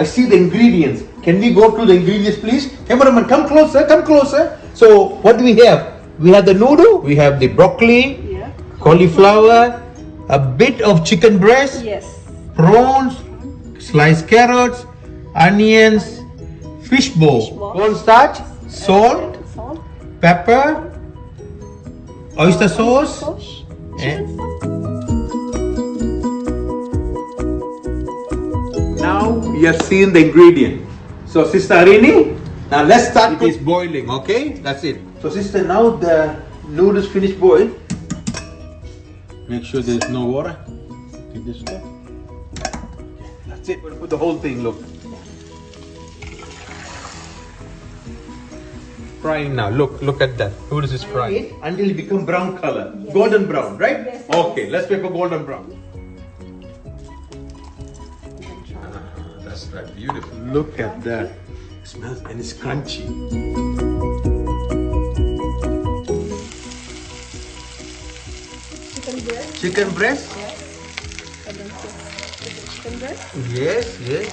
I see the ingredients. Can we go through the ingredients, please? Cameraman, come closer, come closer. So, what do we have? We have the noodle, we have the broccoli, Yeah. cauliflower, a bit of chicken breast, Yes. prawns, sliced carrots, onions, fish bowl, cornstarch, salt, Salt. pepper, oyster sauce, Sauce. and Chicken sauce. now you have seen the ingredient. So Sister Arini, now let's start. It is boiling, okay? That's it. So Sister, now the noodles finished boil. Make sure there is no water. Take this one. Okay, that's it. We'll put the whole thing, look. Frying now. Look at that. Noodles is frying. Until it become brown color. Yes. Golden brown, right? Yes. Okay, let's wait for golden brown. That's right, beautiful. Look at that. It smells and it's crunchy. Chicken breast. Chicken breast? Yes. And then chicken breast. Yes, yes.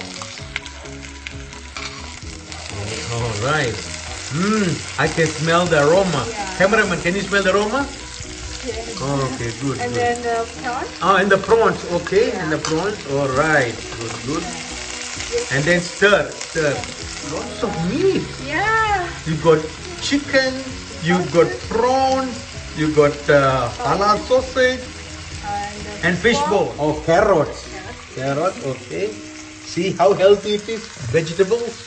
All right. I can smell the aroma. Yeah. Cameraman, can you smell the aroma? Yes. Okay, good. And good. then the prawn. And the prawns, okay. Yeah. And the prawns, all right. Good, good. And then stir. Lots of meat. Yeah. You got chicken, you got prawns, you got halal sausage, and fish bowl. Oh, carrots. Yes. Carrots, okay. See how healthy it is? Vegetables.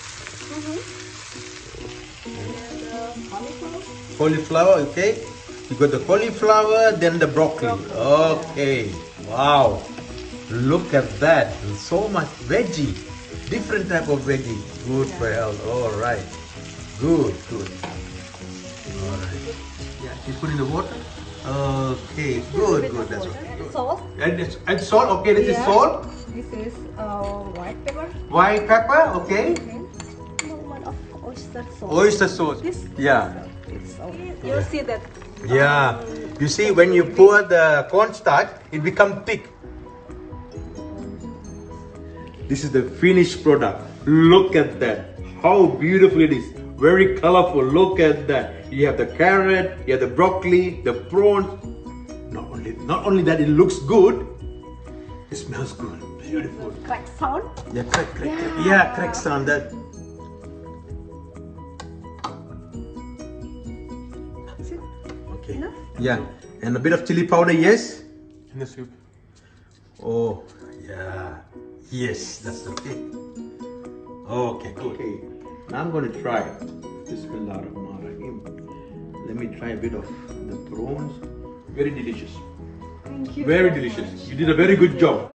Cauliflower, okay. You got the cauliflower, then the broccoli. Okay. Wow. Look at that. So much veggie. Different type of veggie. Good for health. All right. Good, good. All right. Yeah, she's putting the water. Okay, good, good. That's good. Salt. And salt, okay, this is Yeah. salt. This is white pepper. White pepper, okay. One of oyster sauce. Oyster sauce. This. Yeah. It's you see that. Yeah. You see, when you pour the cornstarch, it becomes thick. This is the finished product. Look at that. How beautiful it is. Very colorful. Look at that. You have the carrot, you have the broccoli, the prawns. Not only that, it looks good. It smells good. Beautiful. Crack sound. Yeah, crack. Yeah, crack sound. That. That's it. Okay. Enough? Yeah, and a bit of chili powder, yes. In the soup. Oh, yeah. Yes, that's okay. Okay, good. Okay, now I'm going to try. Bismillahirrahmanirrahim. Let me try a bit of the prawns. Very delicious. Thank you. Very so delicious. much. You did a very good job.